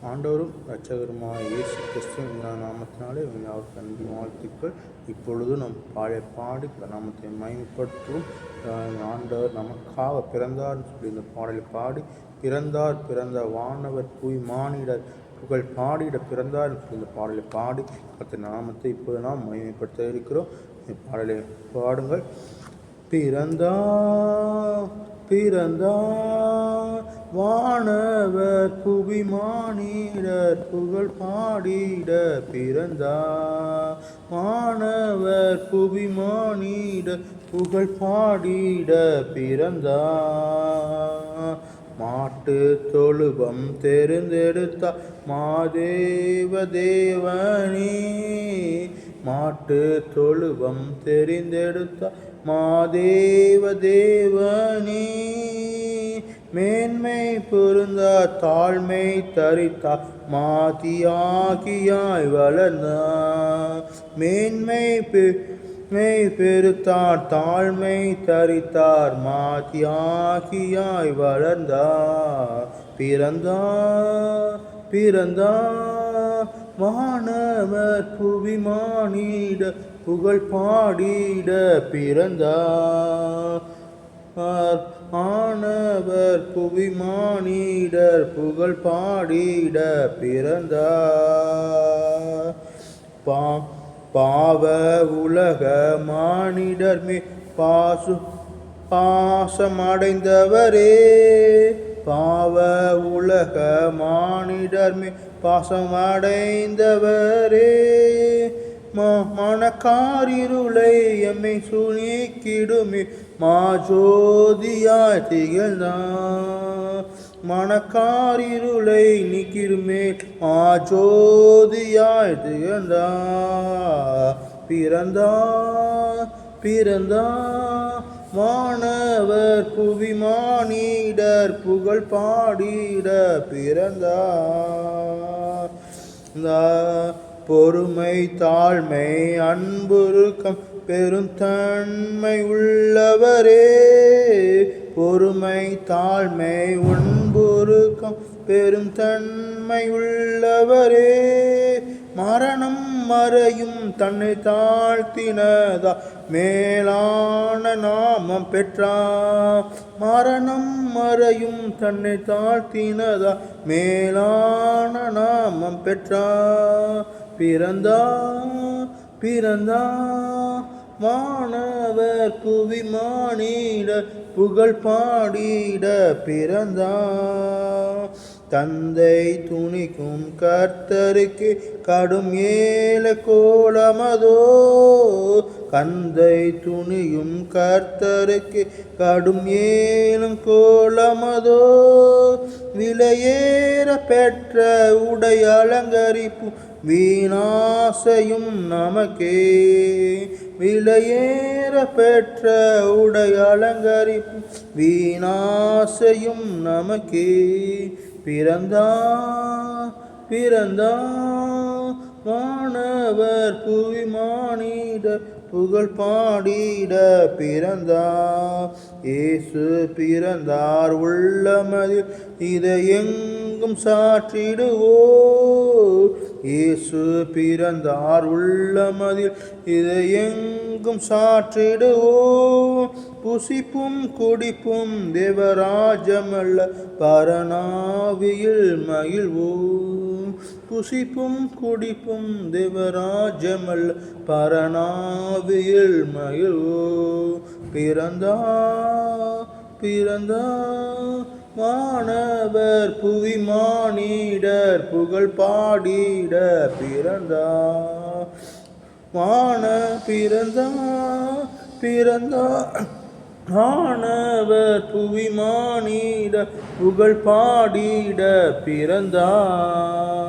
ஆண்டவரும் இரட்சகருமாகிய இயேசு கிறிஸ்துவின் நாமத்தினாலே அவருக்கு அன்பு வாழ்த்துக்கள். இப்பொழுது நம் பழைய பாடி நாமத்தை மகிமைப்படுத்தும். ஆண்டவர் நமக்காக பிறந்தார் சொல்லி இந்த பாடலை பாடி, பிறந்தார் வானவர் புவி மானிடர் புகழ் பாடிட பிறந்தார் சொல்லி இந்த பாடலை பாடி கர்த்தர் நாமத்தை இப்போது நாம் மகிமைப்படுத்த இருக்கிறோம். இந்த பாடலை பாடுங்கள். பிறந்தார் வானவர் புவி மானிடர் புகழ் பாடிட பிறந்தார் வானவர் புவி மானிடர் புகழ் பாடிட பிறந்தார். மாட்டு தொழுவம் தெரிந்தெடுத்த மாதேவ தேவனே, மாட்டு தொழுவம் தெரிந்தெடுத்த மாதேவ தேவனே, மேன்மை பொருந்த தாழ்மை தரித்தார் மாதியாகியாய் வளர்ந்தார். மேன்மை பெருத்தார் தாழ்மை தரித்தார் மாதியாகியாய் வளர்ந்தார். பிறந்தார் வானவர் புவி மானிட புகழ் பாடிட பிறந்தார். ஆனவர் புவி மானிடர் புகழ் பாடிட பிறந்தார். பாவ உலக மானிடர் மே பாசமடைந்தவரே, பாவ உலக மானிடர் மே பாசமடைந்தவரே, மனக்காரிருளை எம்மை சுனிக்கிடுமே மாஜோதியாய் திகழ்ந்தார். மனக்காரிருளை நீக்கிடுமே மாஜோதியாய் திகழ்ந்தார். பிறந்தார் வானவர் புவி மானிடர் புகழ் பாடிட பிறந்தார். பொறுமை தாழ்மை அன்புருக்கம் பெருந்தன்மை உள்ளவரே, பொறுமை தாழ்மை அன்புருக்கம் பெருந்தன்மை உள்ளவரே, மரணம் மறையும் தன்னை தாழ்த்தினதா மேலான நாமம் பெற்றார். மரணம் மறையும் தன்னை தாழ்த்தினதா மேலான நாமம் பெற்றார். பிறந்தார் வானவர் புவி மானிட புகழ் பாடிட பிறந்தார். தந்தை துணிக்கும் கர்த்தருக்கு கடும் ஏல கோலமதோ, கந்தை துணியும் கர்த்தருக்கு கடும் ஏலும் கோலமதோ, விலையேற பெற்ற உடை அலங்கரிப்பு வீணாசையும் நமக்கே, விலையேற பெற்ற உடை அலங்கரிப்பு வீணாசையும் நமக்கே. பிறந்தார் வானவர் புவி மானிடர் புகழ் பாடிட பிறந்தார். இயேசு பிறந்தார் உள்ளமதில் இதை எங்கும் சாற்றிடுவோம். இயேசு பிறந்தார் உள்ளமதில் இதை எங்கும் சாற்றிடுவோம். புசிப்பும் குடிப்பும் தேவராஜமல்ல பரனாவியில் மகிழ்வோம். புசிப்பும் குடிப்பும் தேவராஜமல்ல பரனாவியில் மகிழ்வோம். பிறந்தார் வானவர் புவி மானிடர் புகழ் பாடிட பிறந்தார். பிறந்தார் வானவர் புவி மானிடர் புகழ் பாடிட பிறந்தார்.